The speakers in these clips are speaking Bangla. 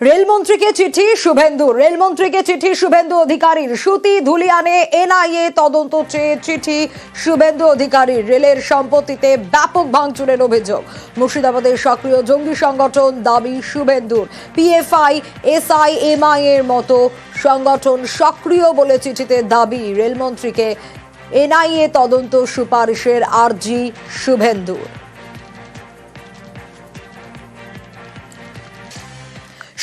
রেলমন্ত্রীকে চিঠি শুভেন্দু অধিকারীর সুতি ধুলিয়ানে এনআইএ তদন্ত চেয়ে চিঠি শুভেন্দু অধিকারীর। রেলের সম্পত্তিতে ব্যাপক ভাঙচুরের অভিযোগ, মুর্শিদাবাদের সক্রিয় জঙ্গি সংগঠন দাবি শুভেন্দুর। পিএফআই, এসআইএমআই এর মতো সংগঠন সক্রিয় বলে চিঠিতে দাবি। রেলমন্ত্রীকে এনআইএ তদন্ত সুপারিশের আর্জি শুভেন্দুর।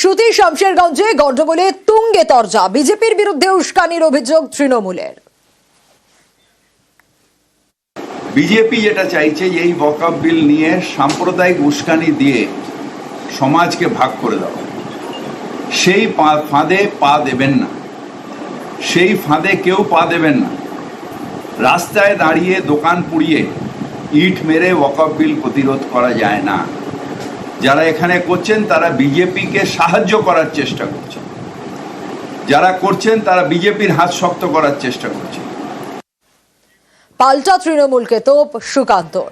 সুতি শমশেরগঞ্জে গন্ডগোলে তুঙ্গে তরজা, বিজেপির বিরুদ্ধে উস্কানির অভিযোগ তৃণমূলের। বিজেপি যেটা চাইছে এই ওয়াকফ বিল নিয়ে সাম্প্রদায়িক উস্কানি দিয়ে সমাজকে ভাগ করে দেওয়া, সেই ফাঁদে পা দেবেন না, সেই ফাঁদে কেউ পা দেবেন না। রাস্তায় দাঁড়িয়ে দোকান পুড়িয়ে ইট মেরে ওয়াকফ বিল প্রতিরোধ করা যায় না। যারা এখানে করছেন তারা বিজেপিকে সাহায্য করার চেষ্টা করছেন, যারা করছেন তারা বিজেপির হাত শক্ত করার চেষ্টা করছেন। পাল্টা তৃণমূলকে তোপ সুকান্তর।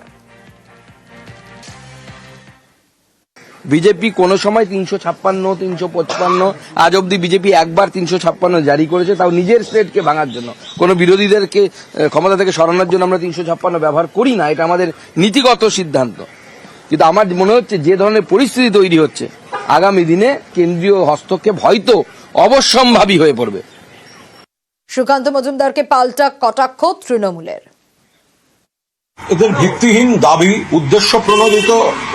বিজেপি কোনো সময় 356, 355, আজ অব্দি বিজেপি একবার 356 জারি করেছে, তাও নিজের স্টেটকে ভাঙার জন্য। কোনো বিরোধীদেরকে ক্ষমতা থেকে সরানোর জন্য আমরা 356 ব্যবহার করি না, এটা আমাদের নীতিগত সিদ্ধান্ত। কিন্তু আমার মনে হচ্ছে যে ধরনের পরিস্থিতি তৈরি হচ্ছে, আগামী দিনে কেন্দ্রীয় হস্তক্ষেপ হয়তো অবশ্যম্ভাবী হয়ে পড়বে। সুকান্ত মজুমদারকে পাল্টা কটাক্ষ তৃণমূলের। এদের ভিত্তিহীন দাবি, উদ্দেশ্য প্রণোদিত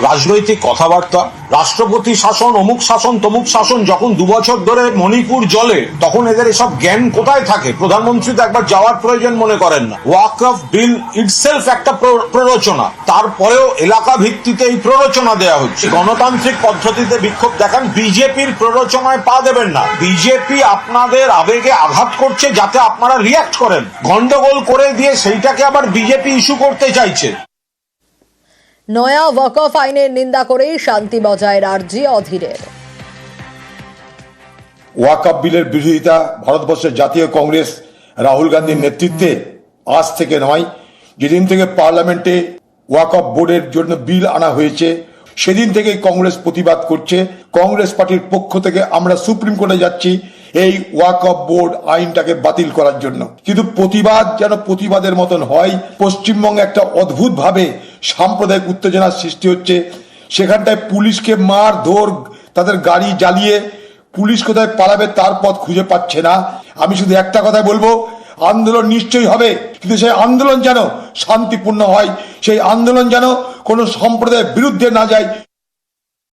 রাজনৈতিক কথাবার্তা, রাষ্ট্রপতি শাসন, অমুক শাসন, তমুক শাসন। যখন 2 বছর ধরে মণিপুর জ্বলে তখন এদের এসব জ্ঞান কোথায় থাকে? প্রধানমন্ত্রী তো একবার যাওয়ার প্রয়োজন মনে করেন না। ওয়াকফ বিল ইটসেলফ একটা প্ররোচনা, তারপরেও এলাকা ভিত্তিতে এই প্ররোচনা দেওয়া হচ্ছে। গণতান্ত্রিক পদ্ধতিতে বিক্ষোভ দেখান, বিজেপির প্ররোচনায় পা দেবেন না। বিজেপি আপনাদের আবেগে আঘাত করছে যাতে আপনারা রিয়াক্ট করেন, গন্ডগোল করে দিয়ে সেইটাকে আবার বিজেপি ইস্যু করতে চাইছে। নয়া ওয়াকফ আইনের নিন্দা করেই শান্তি বজায়ের আর্জি অধীরের। ওয়াকফ বিলের বিরোধিতা ভারতবর্ষের জাতীয় কংগ্রেস রাহুল গান্ধীর নেতৃত্বে আজ থেকে নয়, যেদিন থেকে পার্লামেন্টে ওয়াকফ বোর্ডের জন্য বিল আনা হয়েছে সেদিন থেকে কংগ্রেস প্রতিবাদ করছে। কংগ্রেস পার্টির পক্ষ থেকে আমরা সুপ্রিম কোর্টে যাচ্ছি এই ওয়াকফ বোর্ড আইনটাকে বাতিল করার জন্য। কিন্তু প্রতিবাদ যেন প্রতিবাদের মতন হয়। পশ্চিমবঙ্গে একটা অদ্ভুত ভাবে সাম্প্রদায়িক উত্তেজনার সৃষ্টি হচ্ছে। সেখানটায় পুলিশকে মার ধর, তাদের গাড়ি জ্বালিয়ে পুলিশ কোথায় পালাবে তার পথ খুঁজে পাচ্ছে না। আমি শুধু একটা কথা বলবো, আন্দোলন নিশ্চয়ই হবে, কিন্তু সেই আন্দোলন যেন শান্তিপূর্ণ হয়, সেই আন্দোলন যেন কোনো সম্প্রদায়ের বিরুদ্ধে না যায়,